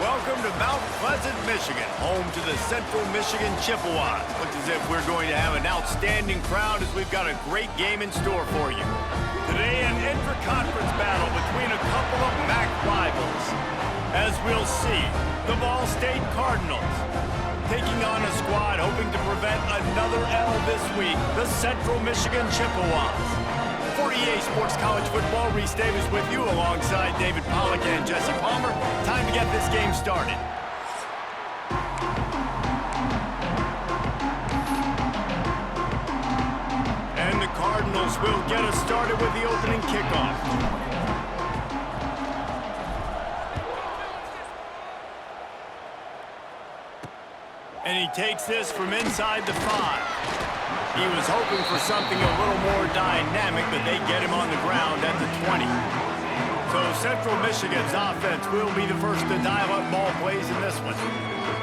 Welcome to Mount Pleasant, Michigan, home to the Central Michigan Chippewas. Looks as if we're going to have an outstanding crowd as we've got a great game in store for you. Today, an intra-conference battle between a couple of MAC rivals. As we'll see, the Ball State Cardinals taking on a squad hoping to prevent another L this week, the Central Michigan Chippewas. For EA Sports College Football, Reese Davis with you alongside David Pollack and Jesse Palmer. Time to get this game started. And the Cardinals will get us started with the opening kickoff. And he takes this from inside the 5. He was hoping for something a little more dynamic, but they get him on the ground at the 20. So Central Michigan's offense will be the first to dial up ball plays in this one.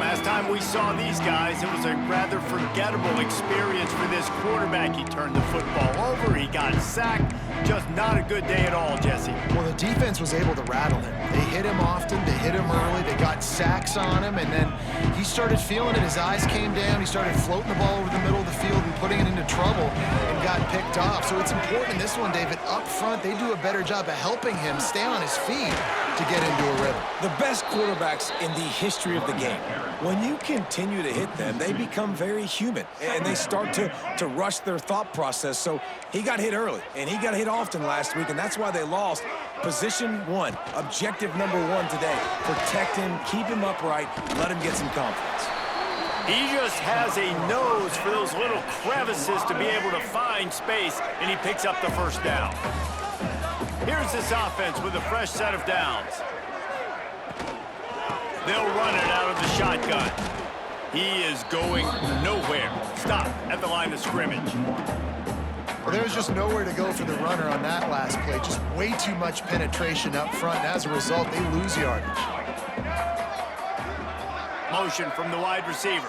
Last time we saw these guys, it was a rather forgettable experience for this quarterback. He turned the football over, he got sacked. Just not a good day at all, Jesse. Well, the defense was able to rattle him. They hit him often, they hit him early, they got sacks on him, and then he started feeling it. His eyes came down, he started floating the ball over the middle of the field and putting it into trouble and got picked off. So it's important in this one, David, up front, they do a better job of helping him stay on his feet to get into a rhythm. The best quarterbacks in the history of the game, when you continue to hit them, they become very human, and they start to rush their thought process. So he got hit early, and he got hit often last week, and that's why they lost. Position 1, objective number 1 today. Protect him, keep him upright, let him get some confidence. He just has a nose for those little crevices to be able to find space, and he picks up the first down. Here's this offense with a fresh set of downs. They'll run it out of the shotgun. He is going nowhere. Stop at the line of scrimmage. Well, there was just nowhere to go for the runner on that last play. Just way too much penetration up front, and as a result, they lose yardage. Motion from the wide receiver.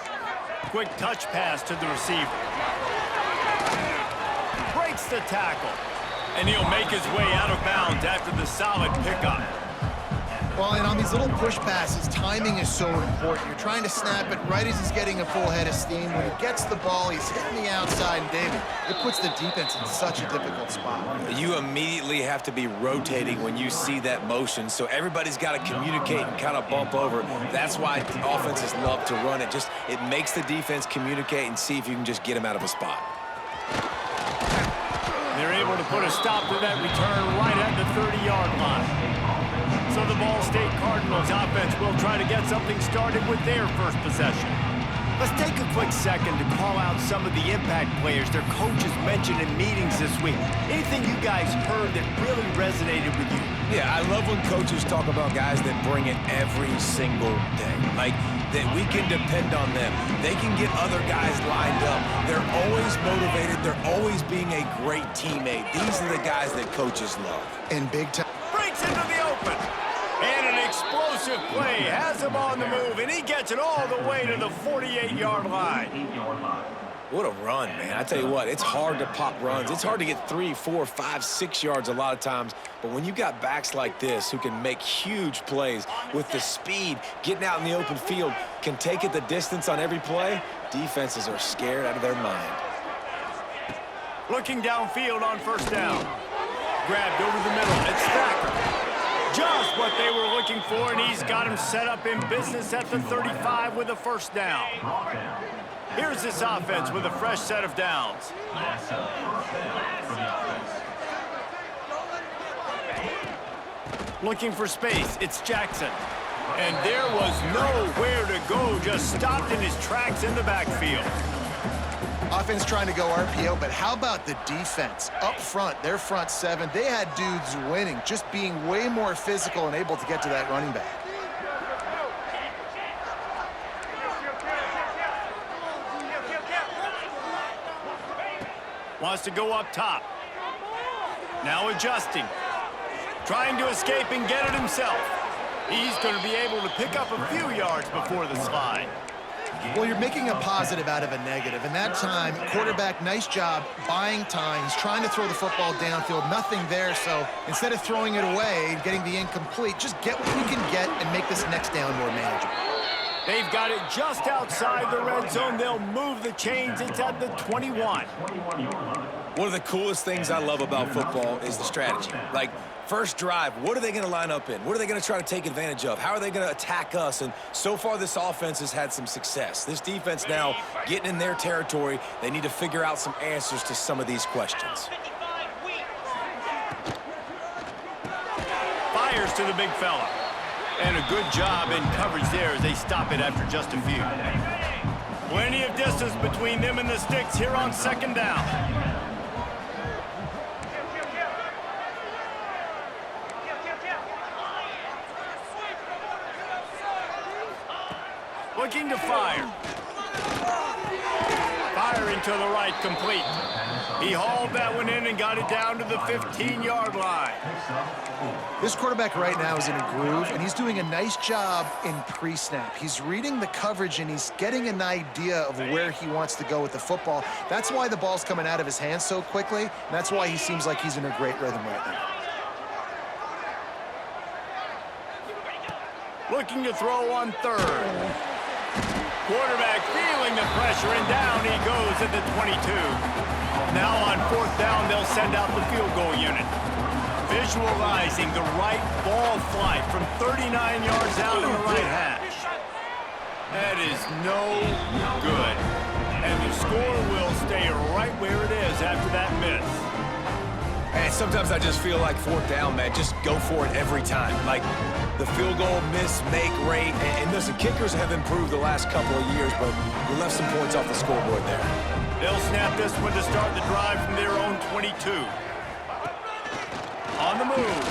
Quick touch pass to the receiver. Breaks the tackle. And he'll make his way out of bounds after the solid pickup. Well, and on these little push passes, timing is so important. You're trying to snap it right as he's getting a full head of steam. When he gets the ball, he's hitting the outside, and David, it puts the defense in such a difficult spot. You immediately have to be rotating when you see that motion, so everybody's got to communicate and kind of bump over. That's why offenses love to run it. It makes the defense communicate and see if you can just get him out of a spot. They're able to put a stop to that return right at the 30-yard line. So the Ball State Cardinals offense will try to get something started with their first possession. Let's take a quick second to call out some of the impact players their coaches mentioned in meetings this week. Anything you guys heard that really resonated with you? Yeah, I love when coaches talk about guys that bring it every single day. Like, that we can depend on them. They can get other guys lined up. They're always motivated. They're always being a great teammate. These are the guys that coaches love. And big time. Breaks into the open. And an explosive play has him on the move, and he gets it all the way to the 48-yard line. What a run, man. I tell you what, it's hard to pop runs. It's hard to get 3, 4, 5, 6 yards a lot of times. But when you got backs like this who can make huge plays with the speed, getting out in the open field, can take it the distance on every play, defenses are scared out of their mind. Looking downfield on first down. Grabbed over the middle. It's Thacker. Just what they were looking for, and he's got him set up in business at the 35 with a first down. Here's this offense with a fresh set of downs. Looking for space, it's Jackson. And there was nowhere to go, just stopped in his tracks in the backfield. Offense trying to go RPO, but how about the defense? Up front, their front 7, they had dudes winning, just being way more physical and able to get to that running back. Wants to go up top. Now adjusting. Trying to escape and get it himself. He's going to be able to pick up a few yards before the slide. Well, you're making a positive out of a negative. And that time, quarterback, nice job buying time. He's trying to throw the football downfield. Nothing there. So instead of throwing it away and getting the incomplete, just get what you can get and make this next down more manageable. They've got it just outside the red zone. They'll move the chains. It's at the 21. One of the coolest things I love about football is the strategy. Like, first drive, what are they going to line up in? What are they going to try to take advantage of? How are they going to attack us? And so far, this offense has had some success. This defense now getting in their territory. They need to figure out some answers to some of these questions. Fires to the big fella. And a good job in coverage there as they stop it after just a few. Plenty of distance between them and the sticks here on second down. Looking to fire. Firing to the right, complete. He hauled that one in and got it down to the 15-yard line. This quarterback right now is in a groove, and he's doing a nice job in pre-snap. He's reading the coverage, and he's getting an idea of where he wants to go with the football. That's why the ball's coming out of his hands so quickly, and that's why he seems like he's in a great rhythm right now. Looking to throw on third. Quarterback feeling the pressure, and down he goes at the 22. Now on fourth down, they'll send out the field goal unit. Visualizing the right ball flight from 39 yards out in the right hash. That is no good. And the score will stay right where it is after that miss. And sometimes I just feel like fourth down, man, just go for it every time. Like, the field goal miss-make rate, and listen, kickers have improved the last couple of years, but we left some points off the scoreboard there. They'll snap this one to start the drive from their own 22. On the move.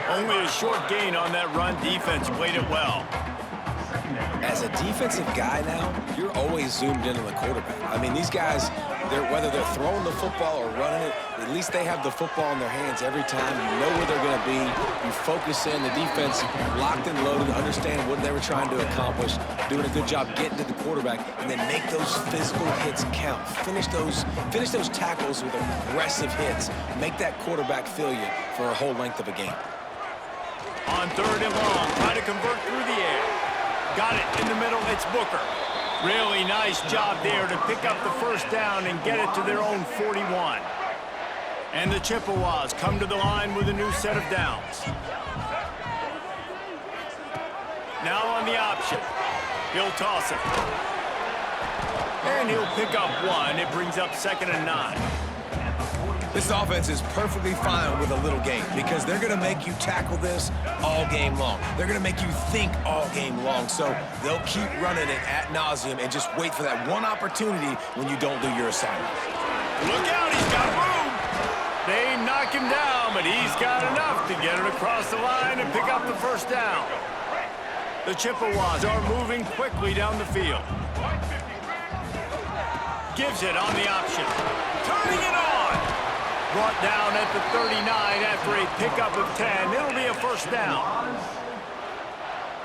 Only a short gain on that run. Defense played it well. As a defensive guy now, you're always zoomed in on the quarterback. I mean, these guys, whether they're throwing the football or running it, at least they have the football in their hands every time. You know where they're going to be. You focus in. The defense locked and loaded, understand what they were trying to accomplish, doing a good job getting to the quarterback, and then make those physical hits count. Finish those tackles with aggressive hits. Make that quarterback feel you for a whole length of a game. On third and long, try to convert through the air. Got it in the middle, it's Booker. Really nice job there to pick up the first down and get it to their own 41. And the Chippewas come to the line with a new set of downs. Now on the option. He'll toss it. And he'll pick up one. It brings up 2nd and 9. This offense is perfectly fine with a little game because they're going to make you tackle this all game long. They're going to make you think all game long. So they'll keep running it ad nauseum and just wait for that one opportunity when you don't do your assignment. Look out, he's got room. They knock him down, but he's got enough to get it across the line and pick up the first down. The Chippewas are moving quickly down the field. Gives it on the option. Turning it on. Brought down at the 39 after a pickup of 10. It'll be a first down.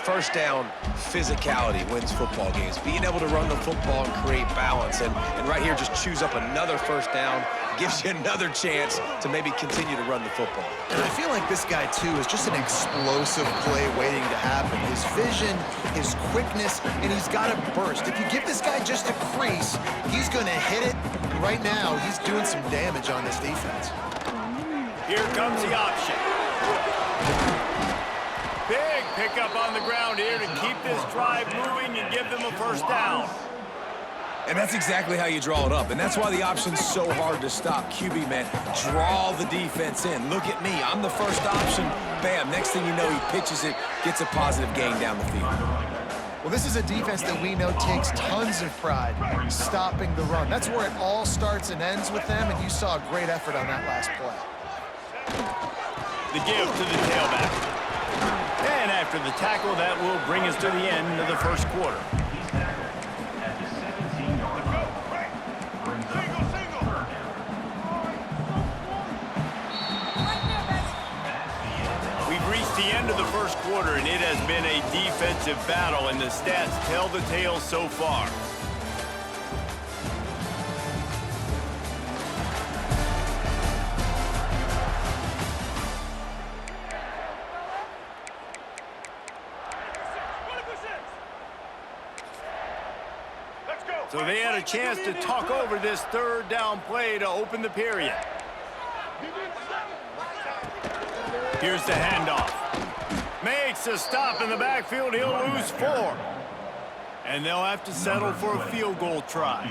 First down, physicality wins football games. Being able to run the football and create balance. And right here, just choose up another first down. Gives you another chance to maybe continue to run the football. And I feel like this guy, too, is just an explosive play waiting to happen. His vision, his quickness, and he's got a burst. If you give this guy just a crease, he's going to hit it. And right now, he's doing some damage on this defense. Here comes the option. Big pickup on the ground here to keep this drive moving and give them a first down. And that's exactly how you draw it up. And that's why the option's so hard to stop. QB, man, draw the defense in. Look at me. I'm the first option. Bam. Next thing you know, he pitches it, gets a positive gain down the field. Well, this is a defense that we know takes tons of pride stopping the run. That's where it all starts and ends with them, and you saw a great effort on that last play. The give to the tailback. And after the tackle, that will bring us to the end of the first quarter. We've reached the end of the first quarter, and it has been a defensive battle, and the stats tell the tale so far. So they had a chance to talk over this third down play to open the period. Here's the handoff. Makes a stop in the backfield. He'll lose 4. And they'll have to settle for a field goal try.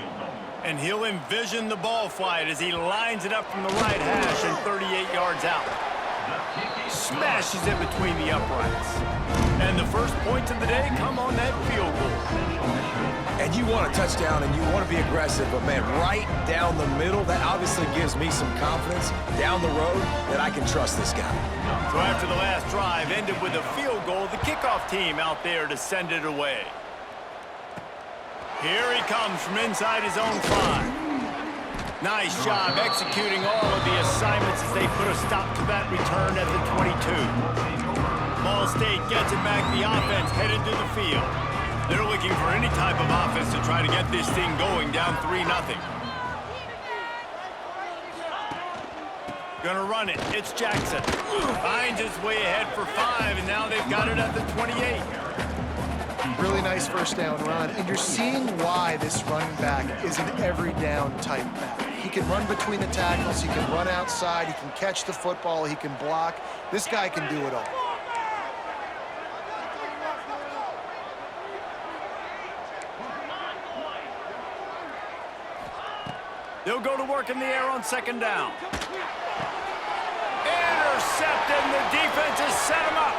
And he'll envision the ball flight as he lines it up from the right hash and 38 yards out. Smashes it between the uprights. And the first points of the day come on that field goal. And you want a touchdown and you want to be aggressive, but man, right down the middle, that obviously gives me some confidence down the road that I can trust this guy. So after the last drive ended with a field goal, the kickoff team out there to send it away. Here he comes from inside his own 5. Nice job executing all of the assignments as they put a stop to that return at the 22. Ball State gets it back. The offense headed to the field. They're looking for any type of offense to try to get this thing going, down 3-0. Gonna run it. It's Jackson. Finds his way ahead for 5, and now they've got it at the 28. Really nice first down run, and you're seeing why this running back is an every down type back. He can run between the tackles, he can run outside, he can catch the football, he can block. This guy can do it all. They'll go to work in the air on second down. Intercepted, and the defense has set him up.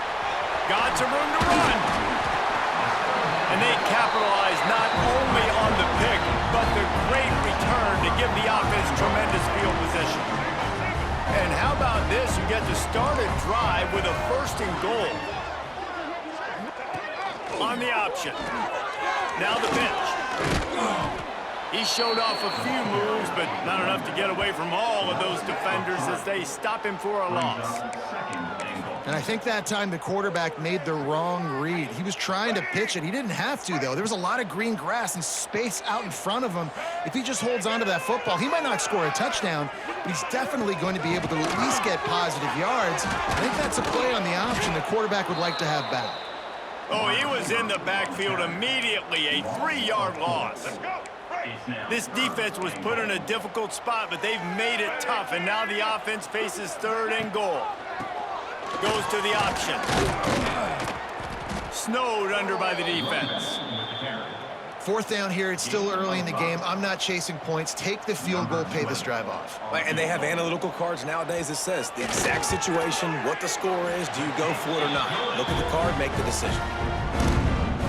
Got some room to run. And they capitalize not only on the pick, but the great return to give the offense tremendous field position. And how about this? You get to start a drive with a 1st and goal. On the option. Now the pitch. He showed off a few moves, but not enough to get away from all of those defenders as they stop him for a loss. And I think that time the quarterback made the wrong read. He was trying to pitch it. He didn't have to, though. There was a lot of green grass and space out in front of him. If he just holds on to that football, he might not score a touchdown, but he's definitely going to be able to at least get positive yards. I think that's a play on the option the quarterback would like to have back. Oh, he was in the backfield immediately, a 3-yard loss. This defense was put in a difficult spot, but they've made it tough, and now the offense faces 3rd and goal. Goes to the option. Snowed under by the defense. 4th down here. It's still early in the game. I'm not chasing points. Take the field goal, pay this drive off. And they have analytical cards nowadays that says the exact situation, what the score is, do you go for it or not? Look at the card, make the decision.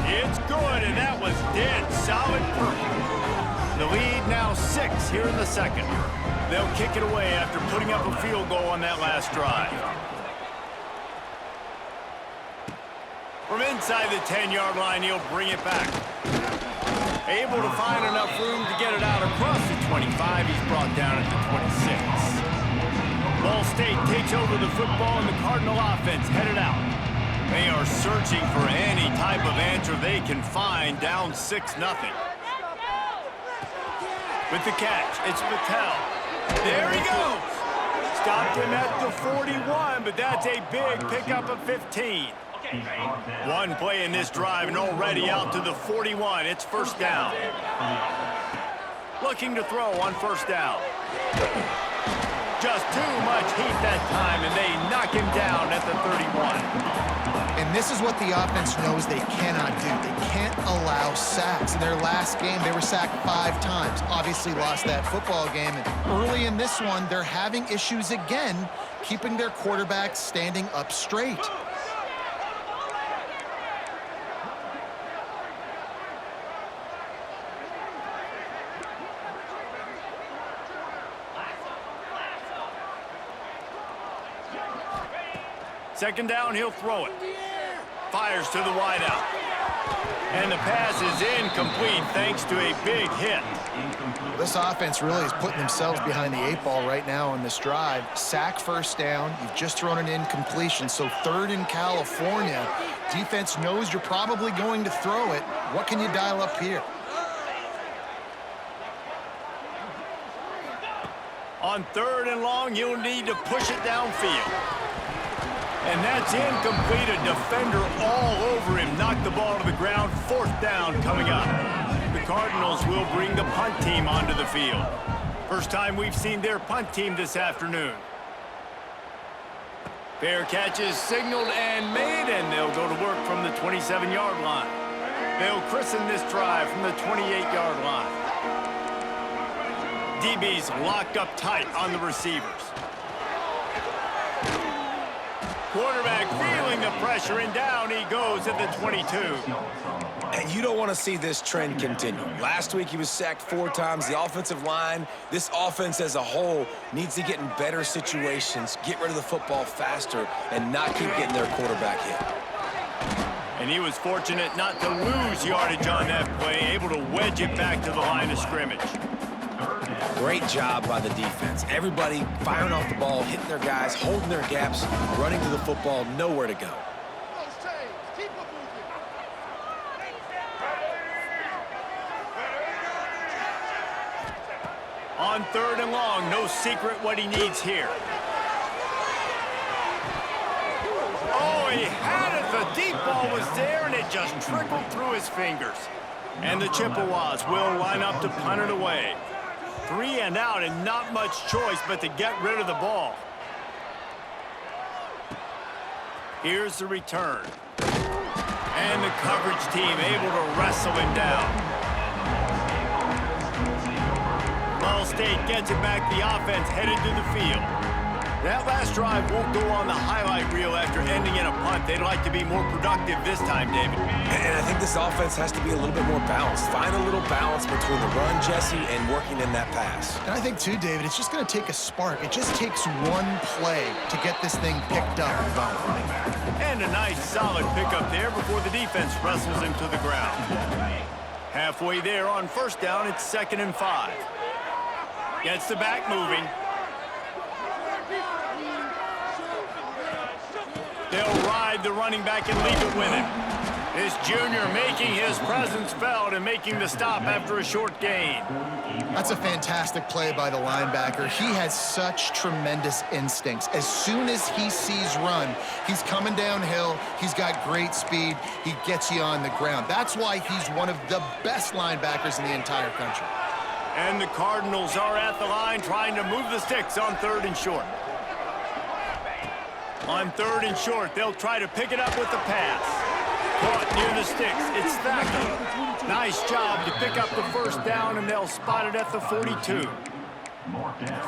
It's good, and that was dead solid perfect. The lead now 6 here in the second. They'll kick it away after putting up a field goal on that last drive. From inside the 10-yard line, he'll bring it back. Able to find enough room to get it out across the 25. He's brought down at the 26. Ball State takes over the football, and the Cardinal offense headed out. They are searching for any type of answer they can find, down 6-0. With the catch, it's Patel. There he goes. Stopped him at the 41, but that's a big pickup of 15. One play in this drive and already out to the 41. It's 1st down. Looking to throw on 1st down. Just too much heat that time, and they knock him down at the 31. And this is what the offense knows they cannot do. They can't allow sacks. In their last game, they were sacked 5 times. Obviously lost that football game. And early in this one, they're having issues again, keeping their quarterback standing up straight. Second down, he'll throw it. Fires to the wideout. And the pass is incomplete thanks to a big hit. This offense really is putting themselves behind the 8 ball right now on this drive. Sack, first down. You've just thrown an incompletion, so 3rd in California. Defense knows you're probably going to throw it. What can you dial up here? On 3rd and long, you'll need to push it downfield. And that's incomplete. A defender all over him. Knocked the ball to the ground. 4th down coming up. The Cardinals will bring the punt team onto the field. First time we've seen their punt team this afternoon. Fair catch is signaled and made, and they'll go to work from the 27-yard line. They'll christen this drive from the 28-yard line. DB's locked up tight on the receivers. Quarterback feeling the pressure, and down he goes at the 22. And you don't want to see this trend continue. Last week he was sacked 4 times. The offensive line, this offense as a whole, needs to get in better situations, get rid of the football faster, and not keep getting their quarterback hit. And he was fortunate not to lose yardage on that play, able to wedge it back to the line of scrimmage. Great job by the defense. Everybody firing off the ball, hitting their guys, holding their gaps, running to the football, nowhere to go. On 3rd and long, no secret what he needs here. Oh, he had it. The deep ball was there, and it just trickled through his fingers. And the Chippewas will line up to punt it away. 3 and out, and not much choice but to get rid of the ball. Here's the return. And the coverage team able to wrestle him down. Ball State gets it back. The offense headed to the field. That last drive won't go on the highlight reel after ending in a punt. They'd like to be more productive this time, David. And I think this offense has to be a little bit more balanced. Find a little balance between the run, Jesse, and working in that pass. And I think, too, David, it's just going to take a spark. It just takes one play to get this thing picked up and going. And a nice, solid pickup there before the defense wrestles him to the ground. Halfway there on 1st down, it's 2nd and 5. Gets the back moving. They'll ride the running back and leave it with him. This junior making his presence felt and making the stop after a short gain. That's a fantastic play by the linebacker. He has such tremendous instincts. As soon as he sees run, he's coming downhill. He's got great speed. He gets you on the ground. That's why he's one of the best linebackers in the entire country. And the Cardinals are at the line trying to move the sticks on 3rd and short. On 3rd and short, they'll try to pick it up with the pass. Caught near the sticks. It's Thacker. Nice job to pick up the 1st down, and they'll spot it at the 42.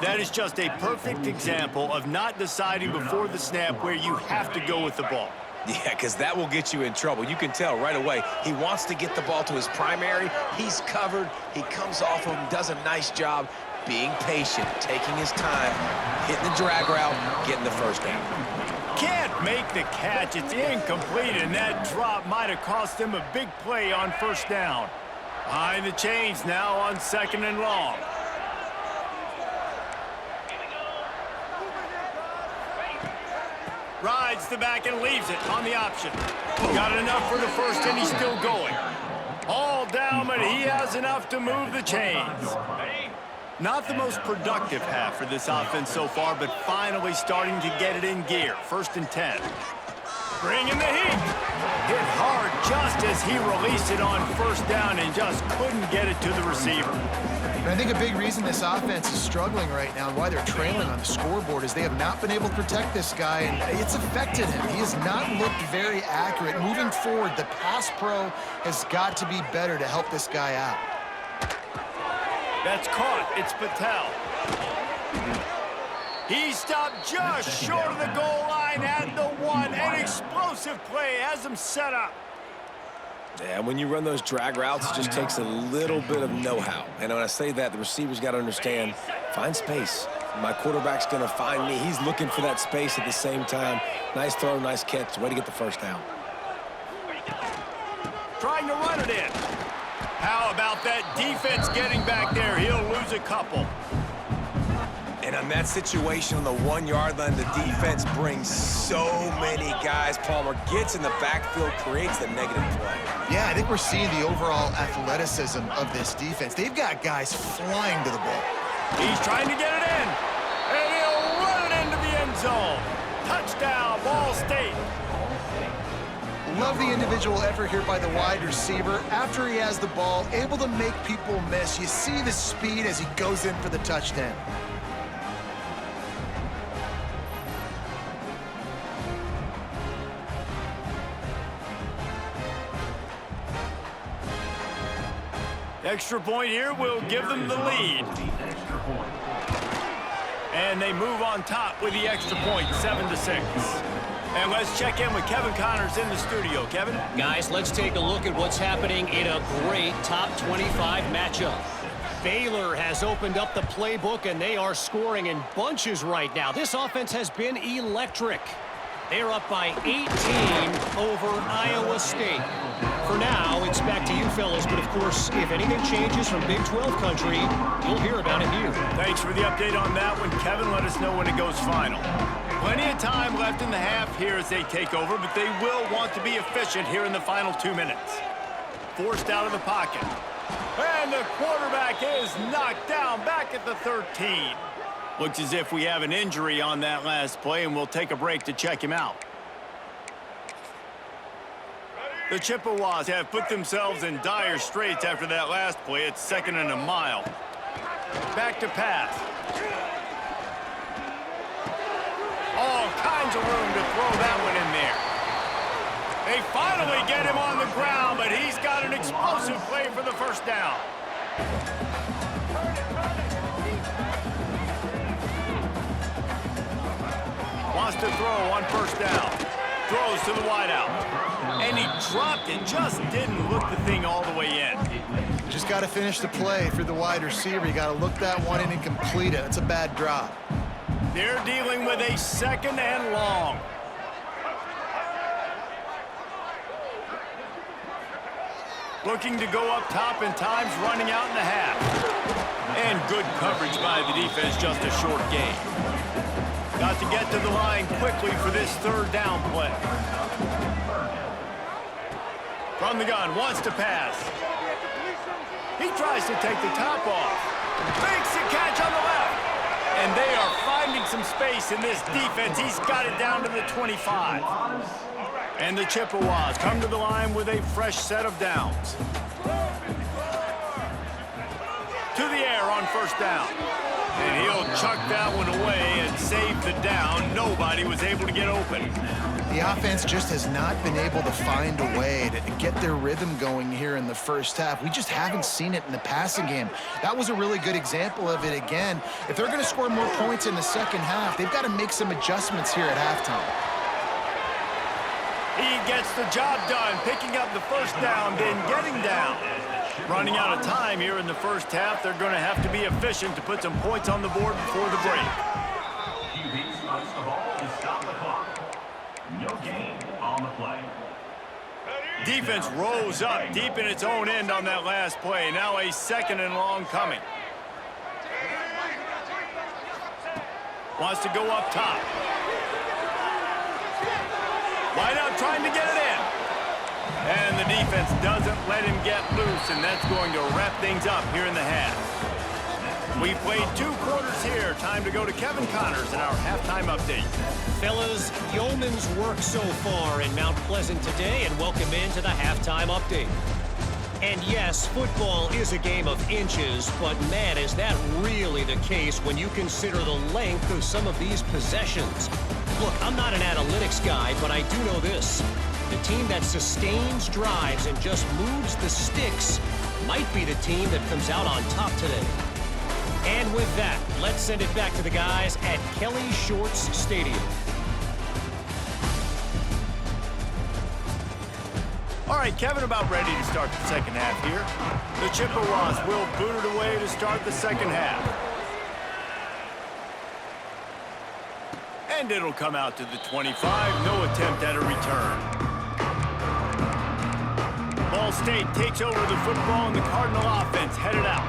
That is just a perfect example of not deciding before the snap where you have to go with the ball. Yeah, because that will get you in trouble. You can tell right away. He wants to get the ball to his primary. He's covered. He comes off of him, does a nice job being patient, taking his time, hitting the drag route, getting the 1st down. Can't make the catch. It's incomplete, and that drop might have cost him a big play on 1st down. Behind the chains now on 2nd and long. Rides the back and leaves it on the option. Got enough for the 1st, and he's still going. All down, but he has enough to move the chains. Not the most productive half for this offense so far, but finally starting to get it in gear. 1st and 10. Bringing the heat. Hit hard just as he released it on 1st down and just couldn't get it to the receiver. And I think a big reason this offense is struggling right now and why they're trailing on the scoreboard is they have not been able to protect this guy, and it's affected him. He has not looked very accurate. Moving forward, the pass pro has got to be better to help this guy out. That's caught. It's Patel. He stopped just short of the goal line at the 1. An explosive play has him set up. Yeah, when you run those drag routes, it just takes a little bit of know-how. And when I say that, the receiver's got to understand, find space. My quarterback's going to find me. He's looking for that space at the same time. Nice throw, nice catch. Way to get the 1st down. trying to run it in. How about that defense getting back there? He'll lose a couple. And on that situation on the 1-yard line, the defense brings so many guys. Palmer gets in the backfield, creates the negative play. Yeah, I think we're seeing the overall athleticism of this defense. They've got guys flying to the ball. He's trying to get it in, and he'll run it into the end zone. Touchdown, Ball State. Love the individual effort here by the wide receiver. After he has the ball, able to make people miss. You see the speed as he goes in for the touchdown. Extra point here will give them the lead. And they move on top with the extra point, 7-6. And let's check in with Kevin Connors in the studio. Kevin? Guys, let's take a look at what's happening in a great top 25 matchup. Baylor has opened up the playbook, and they are scoring in bunches right now. This offense has been electric. They're up by 18 over Iowa State. For now, it's back to you fellas, but of course, if anything changes from Big 12 country, you'll hear about it here. Thanks for the update on that one, Kevin. Let us know when it goes final. Plenty of time left in the half here as they take over, but they will want to be efficient here in the final 2 minutes. Forced out of the pocket. And the quarterback is knocked down back at the 13. Looks as if we have an injury on that last play, and we'll take a break to check him out. The Chippewas have put themselves in dire straits after that last play. It's 2nd and a mile. Back to pass. All kinds of room to throw that one in there. They finally get him on the ground, but he's got an explosive play for the first down. Wants to throw on first down. Throws to the wideout. And he dropped it. Just didn't look the thing all the way in. Just got to finish the play for the wide receiver. You got to look that one in and complete it. It's a bad drop. They're dealing with a 2nd and long. Looking to go up top, and time's running out in the half. And good coverage by the defense, just a short gain. Got to get to the line quickly for this 3rd down play. From the gun, wants to pass. He tries to take the top off. Makes the catch on the left. And they are finding some space in this defense. He's got it down to the 25. And the Chippewas come to the line with a fresh set of downs. To the air on first down. And he'll chuck that one away and save the down. Nobody was able to get open. The offense just has not been able to find a way to get their rhythm going here in the first half. We just haven't seen it in the passing game. That was a really good example of it again. If they're going to score more points in the second half, they've got to make some adjustments here at halftime. He gets the job done, picking up the first down, then getting down. Running out of time here in the first half. They're going to have to be efficient to put some points on the board before the break. QB wants the ball to stop the clock. No gain on the play. Defense rose up deep in its own end on that last play. Now a 2nd and long coming. Wants to go up top. Wide out trying to get it in. And the defense doesn't let him get loose, and that's going to wrap things up here in the half. We've played 2 quarters here. Time to go to Kevin Connors in our halftime update. Fellas, yeoman's work so far in Mount Pleasant today, and welcome into the halftime update. And yes, football is a game of inches, but man, is that really the case when you consider the length of some of these possessions. Look, I'm not an analytics guy, but I do know this. The team that sustains drives and just moves the sticks might be the team that comes out on top today. And with that, let's send it back to the guys at Kelly Shorts Stadium. All right, Kevin, about ready to start the second half here. The Chippewas will boot it away to start the second half. And it'll come out to the 25. No attempt at a return. Ball Ball State takes over the football and the Cardinal offense headed out.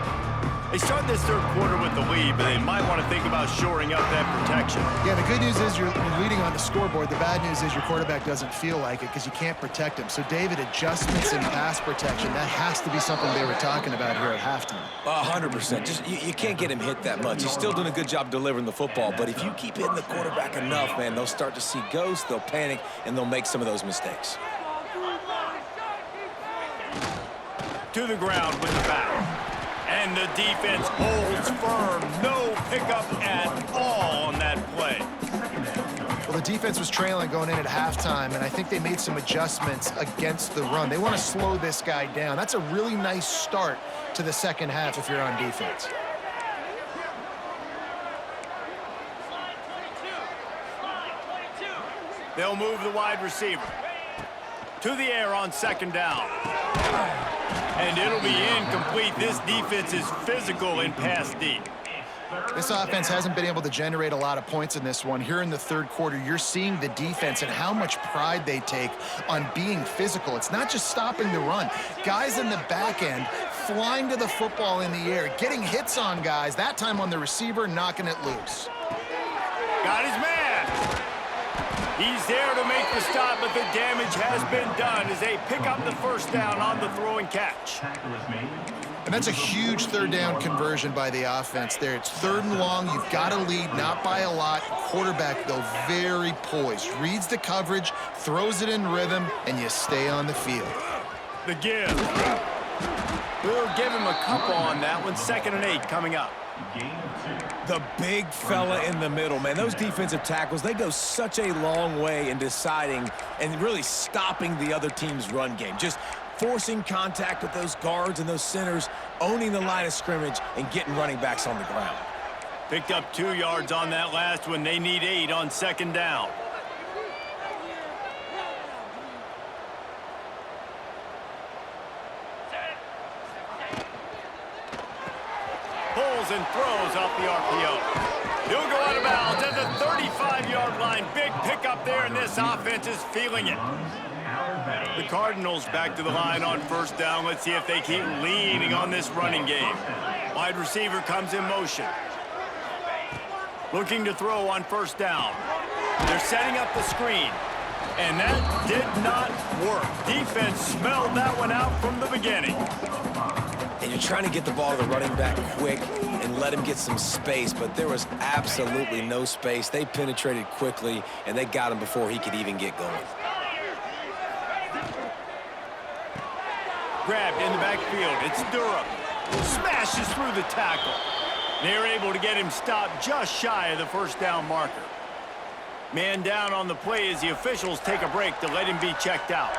They start this third quarter with the lead, but they might want to think about shoring up that protection. Yeah, the good news is you're leading on the scoreboard. The bad news is your quarterback doesn't feel like it because you can't protect him. So, David, adjustments in pass protection, that has to be something they were talking about here at halftime. 100%. Just you can't get him hit that much. He's still doing a good job delivering the football, but if you keep hitting the quarterback enough, man, they'll start to see ghosts, they'll panic, and they'll make some of those mistakes. To the ground with the back. And the defense holds firm. No pickup at all on that play. Well, the defense was trailing going in at halftime, and I think they made some adjustments against the run. They want to slow this guy down. That's a really nice start to the second half if you're on defense. They'll move the wide receiver. To the air on second down. And it'll be incomplete. This defense is physical in pass deep. This offense hasn't been able to generate a lot of points in this one. Here in the third quarter, you're seeing the defense and how much pride they take on being physical. It's not just stopping the run. Guys in the back end flying to the football in the air, getting hits on guys, that time on the receiver, knocking it loose. Got his man. He's there to make the stop, but the damage has been done as they pick up the first down on the throw and catch. And that's a huge third down conversion by the offense there. It's third and long. You've got to lead, not by a lot. Quarterback, though, very poised. Reads the coverage, throws it in rhythm, and you stay on the field. The give. We'll give him a couple on that one. 2nd and 8 coming up. The big fella in the middle, man. Those defensive tackles, they go such a long way in deciding and really stopping the other team's run game. Just forcing contact with those guards and those centers, owning the line of scrimmage, and getting running backs on the ground. Picked up 2 yards on that last one. They need 8 on second down. Pulls and throws off the RPO. He'll go out of bounds at the 35-yard line. Big pickup there, and this offense is feeling it. The Cardinals back to the line on first down. Let's see if they keep leaning on this running game. Wide receiver comes in motion. Looking to throw on first down. They're setting up the screen. And that did not work. Defense smelled that one out from the beginning. And you're trying to get the ball to the running back quick and let him get some space, but there was absolutely no space. They penetrated quickly, and they got him before he could even get going. Grabbed in the backfield. It's Durham. Smashes through the tackle. They're able to get him stopped just shy of the first down marker. Man down on the play as the officials take a break to let him be checked out.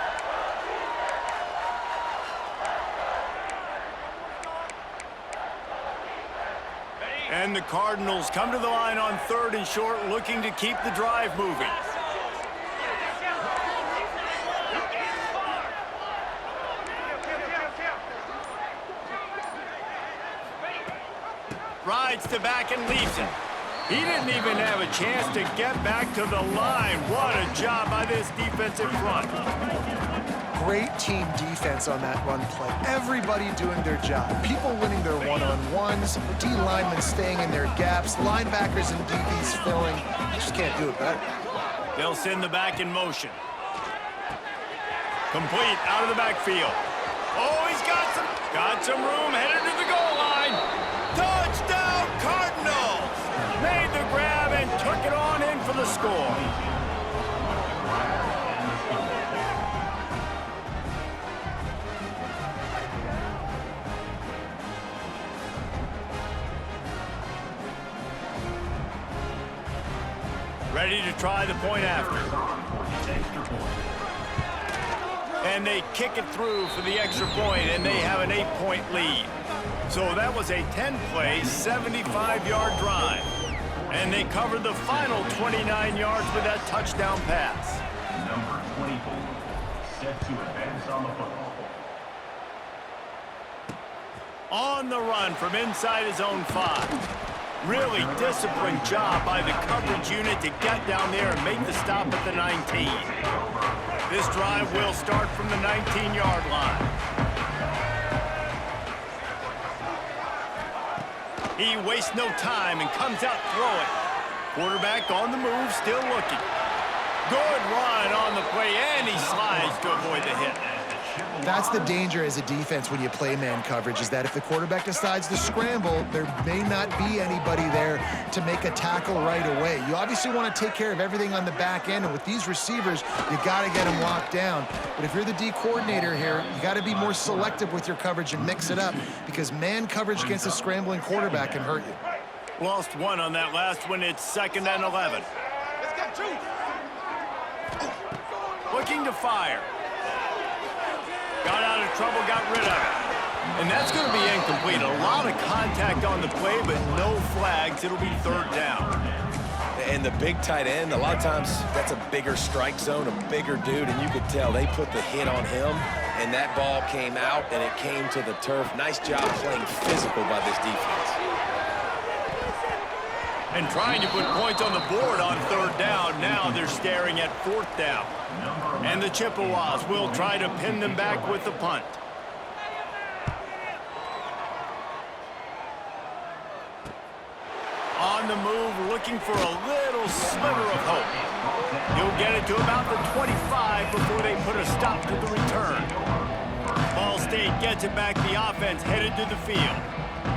And the Cardinals come to the line on 3rd and short, looking to keep the drive moving. Rides to back and leaves it. He didn't even have a chance to get back to the line. What a job by this defensive front. Great team defense on that run play. Everybody doing their job. People winning their one-on-ones, D linemen staying in their gaps, linebackers and DBs filling. You just can't do it better. They'll send the back in motion. Complete out of the backfield. Oh, he's got some room, headed to the goal line. Touchdown, Cardinals! Made the grab and took it on in for the score. Ready to try the point after. And they kick it through for the extra point, and they have an 8-point lead. So that was a 10-play, 75-yard drive. And they covered the final 29 yards with that touchdown pass. Number 24, set to advance on the football. On the run from inside his own 5. Really disciplined job by the coverage unit to get down there and make the stop at the 19. This drive will start from the 19-yard line. He wastes no time and comes out throwing. Quarterback on the move, still looking. Good run on the play, and he slides to avoid the hit. That's the danger as a defense when you play man coverage, is that if the quarterback decides to scramble, there may not be anybody there to make a tackle right away. You obviously want to take care of everything on the back end, and with these receivers, you got to get them locked down. But if you're the D coordinator here, you got to be more selective with your coverage and mix it up, because man coverage against a scrambling quarterback can hurt you. Lost one on that last one. It's 2nd and 11. Looking to fire. Got out of trouble, got rid of it. And that's going to be incomplete. A lot of contact on the play, but no flags. It'll be 3rd down. And the big tight end, a lot of times that's a bigger strike zone, a bigger dude, and you could tell they put the hit on him, and that ball came out, and it came to the turf. Nice job playing physical by this defense. And trying to put points on the board on 3rd down. Now they're staring at 4th down. And the Chippewas will try to pin them back with the punt. On the move, looking for a little sliver of hope. He'll get it to about the 25 before they put a stop to the return. Ball State gets it back. The offense headed to the field.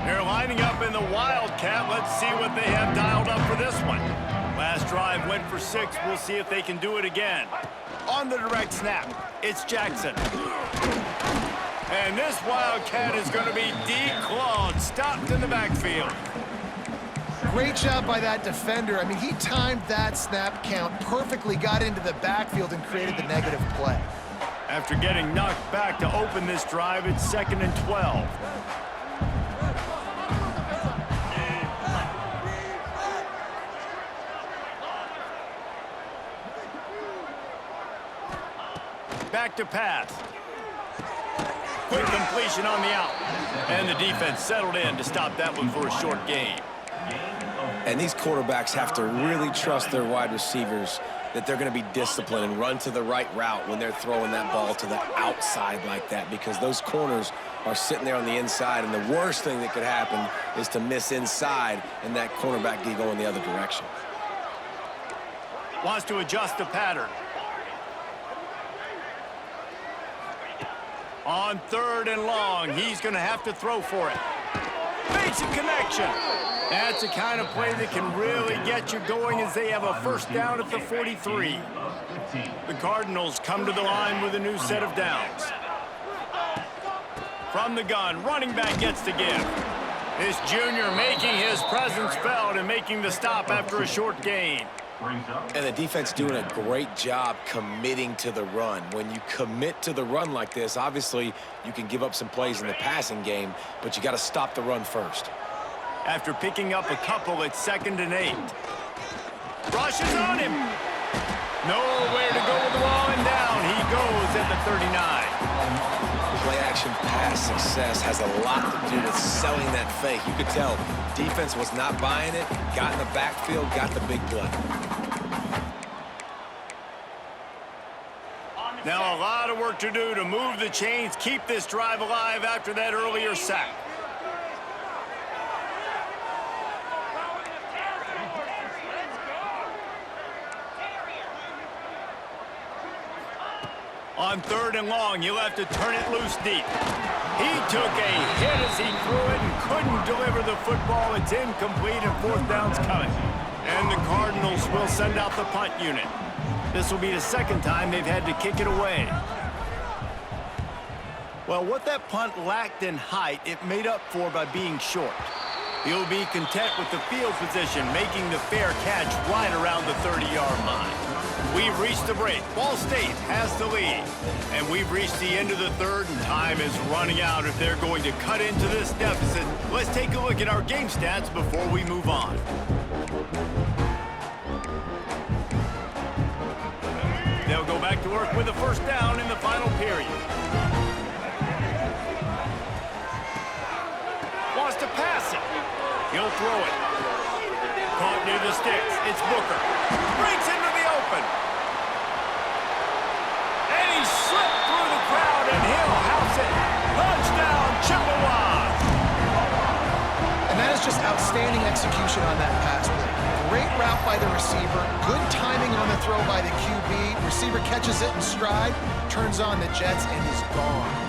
They're lining up in the Wildcat. Let's see what they have dialed up for this one. Last drive went for 6. We'll see if they can do it again. On the direct snap, it's Jackson. And this Wildcat is going to be declawed, stopped in the backfield. Great job by that defender. I mean, he timed that snap count perfectly, got into the backfield and created the negative play. After getting knocked back to open this drive, it's 2nd and 12. Back to pass. Quick completion on the out. And the defense settled in to stop that one for a short gain. And these quarterbacks have to really trust their wide receivers that they're going to be disciplined and run to the right route when they're throwing that ball to the outside like that, because those corners are sitting there on the inside, and the worst thing that could happen is to miss inside and that cornerback go in the other direction. Wants to adjust the pattern. On 3rd and long, he's going to have to throw for it. Makes a connection. That's the kind of play that can really get you going as they have a 1st down at the 43. The Cardinals come to the line with a new set of downs. From the gun, running back gets the give. This junior making his presence felt and making the stop after a short gain. And the defense doing a great job committing to the run. When you commit to the run like this, obviously you can give up some plays in the passing game, but you got to stop the run first. After picking up a couple, it's 2nd and 8. Rushes on him. Nowhere to go with the ball, and down he goes at the 39. Play-action pass success has a lot to do with selling that fake. You could tell defense was not buying it, got in the backfield, got the big play. Now a lot of work to do to move the chains, keep this drive alive after that earlier sack. On 3rd and long, you'll have to turn it loose deep. He took a hit as he threw it and couldn't deliver the football. It's incomplete and 4th down's coming. And the Cardinals will send out the punt unit. This will be the 2nd time they've had to kick it away. Well, what that punt lacked in height, it made up for by being short. He'll be content with the field position, making the fair catch right around the 30-yard line. We've reached the break. Ball State has the lead. And we've reached the end of the 3rd, and time is running out if they're going to cut into this deficit. Let's take a look at our game stats before we move on. They'll go back to work with a 1st down in the final period. Wants to pass it. He'll throw it. Caught near the sticks. It's Booker. Breaks into the open. And he slipped through the crowd, and he'll house it. Touchdown, Chippewas. And that is just outstanding. Outstanding execution on that pass play. Great route by the receiver. Good timing on the throw by the QB. Receiver catches it in stride, turns on the jets, and is gone.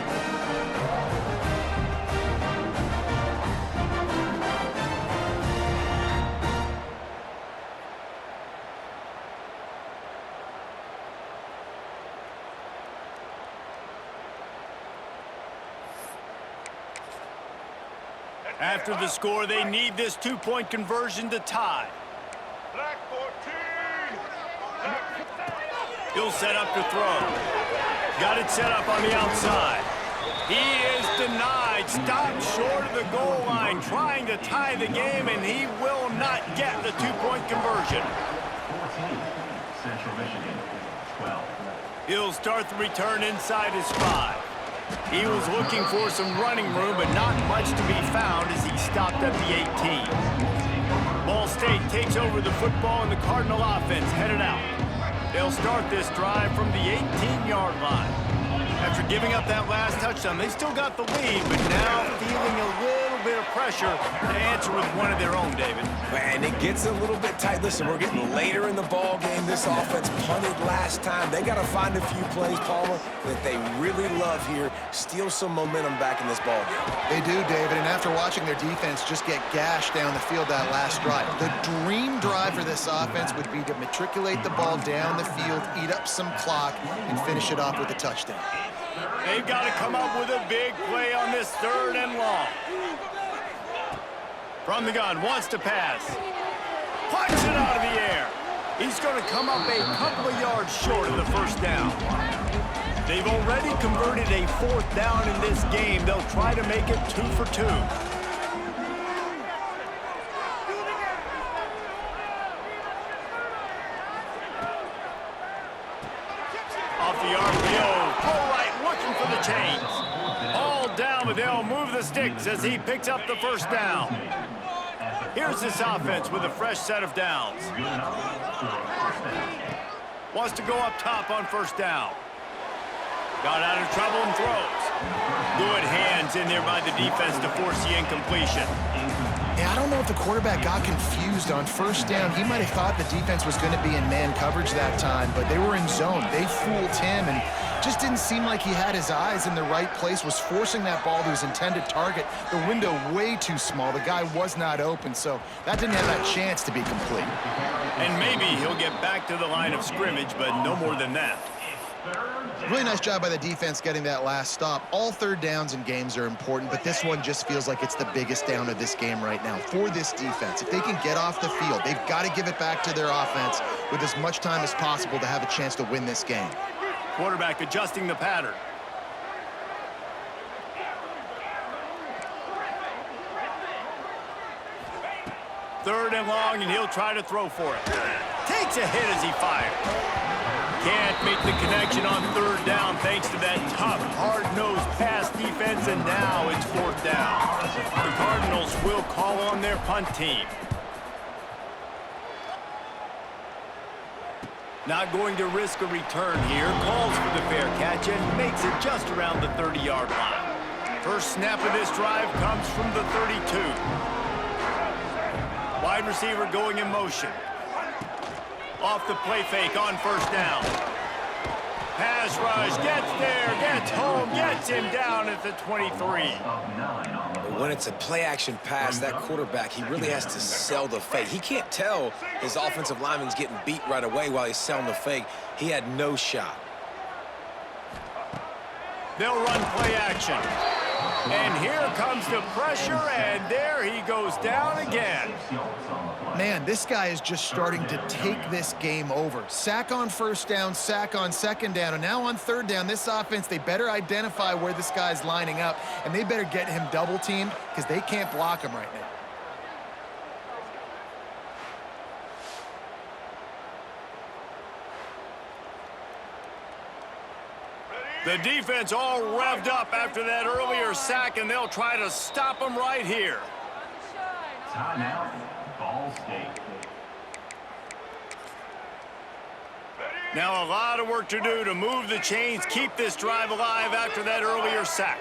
After the score, they need this two-point conversion to tie. He'll set up to throw. Got it set up on the outside. He is denied. Stopped short of the goal line, trying to tie the game, and he will not get the two-point conversion. 14, Central Michigan, 12. He'll start the return inside his 5. He was looking for some running room, but not much to be found as he stopped at the 18. Ball State takes over the football, and the Cardinal offense headed out. They'll start this drive from the 18-yard line. After giving up that last touchdown, they still got the lead, but now feeling a little bit of pressure to answer with one of their own, David. And it gets a little bit tight. Listen, we're getting later in the ball game. This offense punted last time. They got to find a few plays, Palmer, that they really love here. Steal some momentum back in this ball game. They do, David, and after watching their defense just get gashed down the field that last drive, the dream drive for this offense would be to matriculate the ball down the field, eat up some clock, and finish it off with a touchdown. They've got to come up with a big play on this 3rd and long. From the gun, wants to pass. Punts it out of the air. He's going to come up a couple of yards short of the first down. They've already converted a 4th down in this game. They'll try to make it 2 for 2. Off the RPO, full right, looking for the chains. All down, but they'll move the sticks as he picks up the first down. Here's this offense with a fresh set of downs. Wants to go up top on first down. Got out of trouble and throws. Good hands in there by the defense to force the incompletion. Yeah, I don't know if the quarterback got confused on first down. He might have thought the defense was going to be in man coverage that time, but they were in zone. They fooled him and just didn't seem like he had his eyes in the right place, was forcing that ball to his intended target. The window way too small. The guy was not open, so that didn't have that chance to be complete. And maybe he'll get back to the line of scrimmage, but no more than that. Really nice job by the defense getting that last stop. All 3rd downs in games are important, but this one just feels like it's the biggest down of this game right now for this defense. If they can get off the field, they've got to give it back to their offense with as much time as possible to have a chance to win this game. Quarterback adjusting the pattern. Third and long, and he'll try to throw for it. Takes a hit as he fires. Can't make the connection on 3rd down thanks to that tough, hard-nosed pass defense, and now it's 4th down. The Cardinals will call on their punt team. Not going to risk a return here. Calls for the fair catch and makes it just around the 30-yard line. First snap of this drive comes from the 32. Wide receiver going in motion. Off the play fake on first down. Pass rush, gets there, gets home, gets him down at the 23. When it's a play-action pass, that quarterback, he really has to sell the fake. He can't tell his offensive lineman's getting beat right away while he's selling the fake. He had no shot. They'll run play action. And here comes the pressure, and there he goes down again. Man, this guy is just starting to take this game over. Sack on first down, sack on second down, and now on 3rd down, this offense, they better identify where this guy's lining up, and they better get him double-teamed because they can't block him right now. The defense all revved up after that earlier sack, and they'll try to stop him right here. Timeout, Ball State. Now a lot of work to do to move the chains, keep this drive alive after that earlier sack.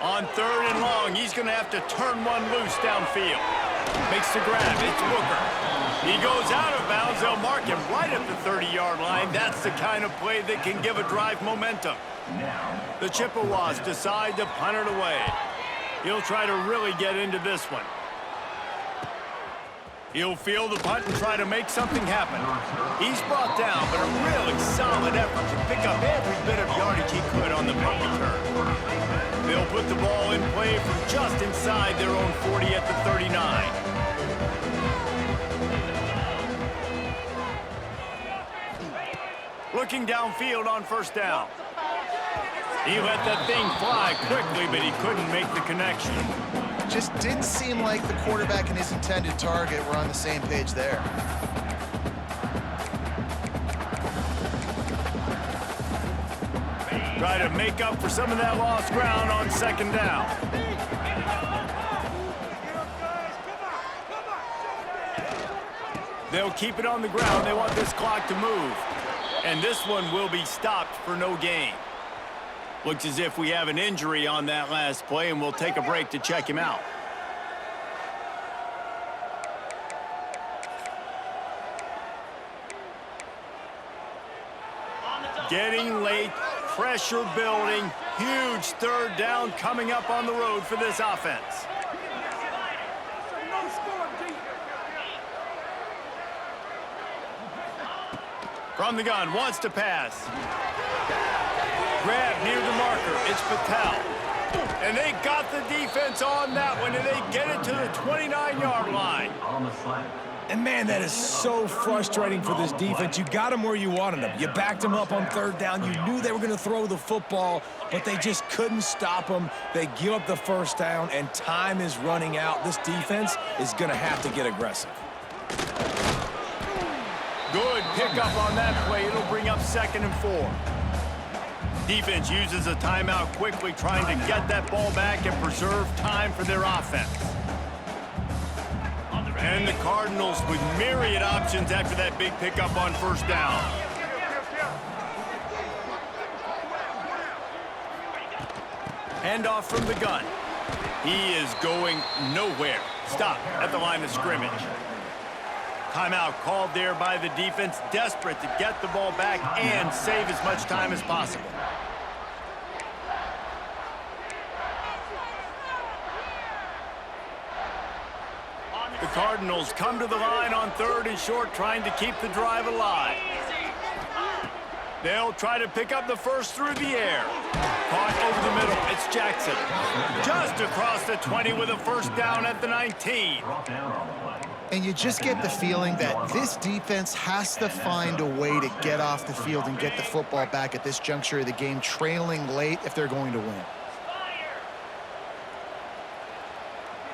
On 3rd and long, he's going to have to turn one loose downfield. Makes the grab. It's Booker. He goes out of bounds. They'll mark him right at the 30-yard line. That's the kind of play that can give a drive momentum. The Chippewas decide to punt it away. He'll try to really get into this one. He'll field the punt and try to make something happen. He's brought down, but a really solid effort to pick up every bit of yardage he could on the punt return. They'll put the ball in play from just inside their own 40 at the 39. Looking downfield on 1st down. He let that thing fly quickly, but he couldn't make the connection. Just didn't seem like the quarterback and his intended target were on the same page there. Try to make up for some of that lost ground on 2nd down. They'll keep it on the ground. They want this clock to move. And this one will be stopped for no gain. Looks as if we have an injury on that last play, and we'll take a break to check him out. Getting late, pressure building, huge 3rd down coming up on the road for this offense. From the gun, wants to pass. Grab near the marker, it's Patel. And they got the defense on that one, and they get it to the 29-yard line. And man, that is so frustrating for this defense. You got them where you wanted them. You backed them up on 3rd down. You knew they were going to throw the football, but they just couldn't stop them. They give up the 1st down, and time is running out. This defense is going to have to get aggressive. Good pickup on that play. It'll bring up 2nd and 4. Defense uses a timeout quickly, trying to get that ball back and preserve time for their offense. And the Cardinals with myriad options after that big pickup on 1st down. Handoff from the gun. He is going nowhere. Stop at the line of scrimmage. Timeout called there by the defense, desperate to get the ball back and save as much time as possible. The Cardinals come to the line on 3rd and short, trying to keep the drive alive. They'll try to pick up the 1st through the air. Caught over the middle. It's Jackson. Just across the 20 with a 1st down at the 19. And you just get the feeling that this defense has to find a way to get off the field and get the football back at this juncture of the game, trailing late if they're going to win.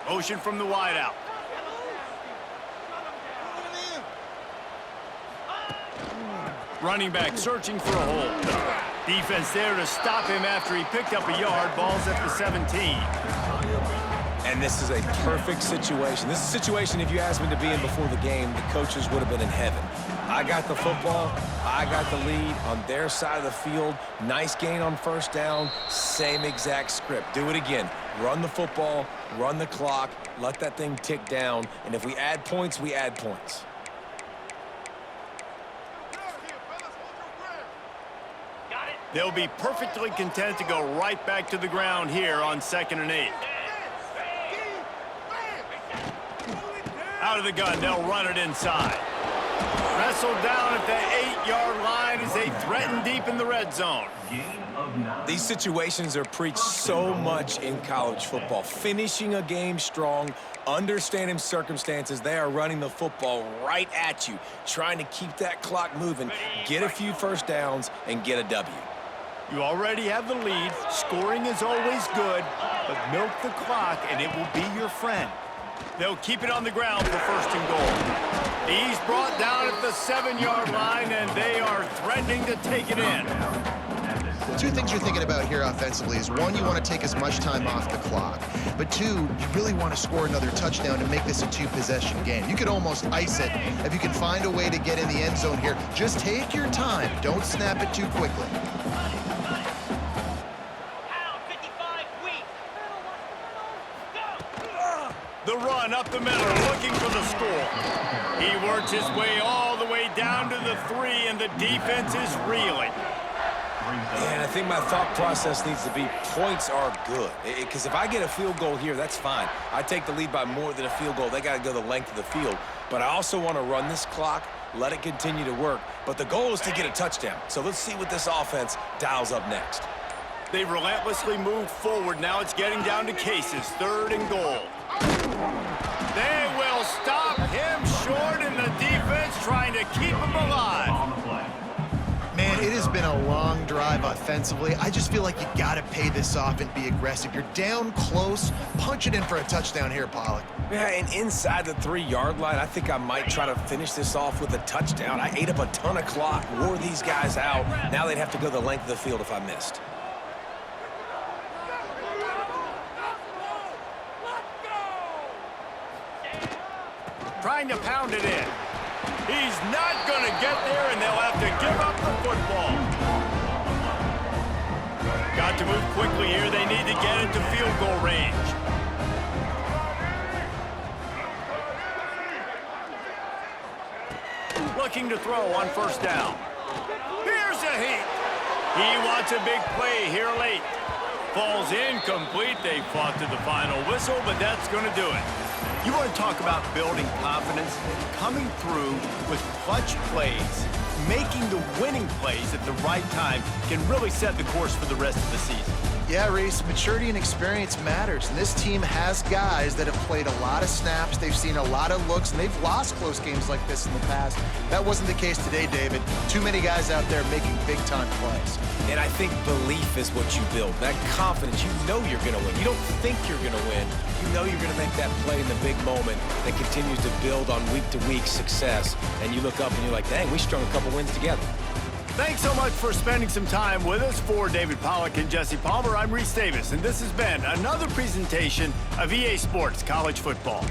Motion from the wideout. Running back searching for a hole. Defense there to stop him after he picked up a yard. Ball's at the 17. And this is a perfect situation. This is a situation, if you asked me to be in before the game, the coaches would have been in heaven. I got the football. I got the lead on their side of the field. Nice gain on 1st down. Same exact script. Do it again. Run the football, run the clock, let that thing tick down. And if we add points, we add points. They'll be perfectly content to go right back to the ground here on 2nd and 8. Out of the gun, they'll run it inside. Wrestled down at the 8-yard line as they threaten deep in the red zone. These situations are preached so much in college football. Finishing a game strong, understanding circumstances. They are running the football right at you, trying to keep that clock moving, get a few 1st downs, and get a W. You already have the lead. Scoring is always good, but milk the clock and it will be your friend. They'll keep it on the ground for 1st and goal. He's brought down at the 7-yard line, and they are threatening to take it in. Two things you're thinking about here offensively is, one, you want to take as much time off the clock. But two, you really want to score another touchdown to make this a 2-possession game. You could almost ice it if you can find a way to get in the end zone here. Just take your time. Don't snap it too quickly. run up the middle, looking for the score. He works his way all the way down to the 3, and the defense is reeling. And I think my thought process needs to be points are good. Because if I get a field goal here, that's fine. I take the lead by more than a field goal. They got to go the length of the field. But I also want to run this clock, let it continue to work. But the goal is to get a touchdown. So let's see what this offense dials up next. They've relentlessly moved forward. Now it's getting down to cases. 3rd and goal. They will stop him short, and the defense trying to keep him alive. On the play. Man, it has been a long drive offensively. I just feel like you got to pay this off and be aggressive. You're down close. Punch it in for a touchdown here, Pollock. Yeah, and inside the 3-yard line, I think I might try to finish this off with a touchdown. I ate up a ton of clock, wore these guys out. Now they'd have to go the length of the field if I missed. Trying to pound it in. He's not going to get there, and they'll have to give up the football. Got to move quickly here. They need to get into field goal range. Looking to throw on 1st down. Here's a heat. He wants a big play here late. Falls incomplete. They fought to the final whistle, but that's going to do it. You want to talk about building confidence? Coming through with clutch plays, making the winning plays at the right time can really set the course for the rest of the season. Yeah, Reese, maturity and experience matters, and this team has guys that have played a lot of snaps, they've seen a lot of looks, and they've lost close games like this in the past. That wasn't the case today, David. Too many guys out there making big-time plays. And I think belief is what you build. That confidence, you know you're going to win. You don't think you're going to win. You know you're going to make that play in the big moment that continues to build on week-to-week success. And you look up and you're like, dang, we strung a couple wins together. Thanks so much for spending some time with us. For David Pollock and Jesse Palmer, I'm Reese Davis, and this has been another presentation of EA Sports College Football.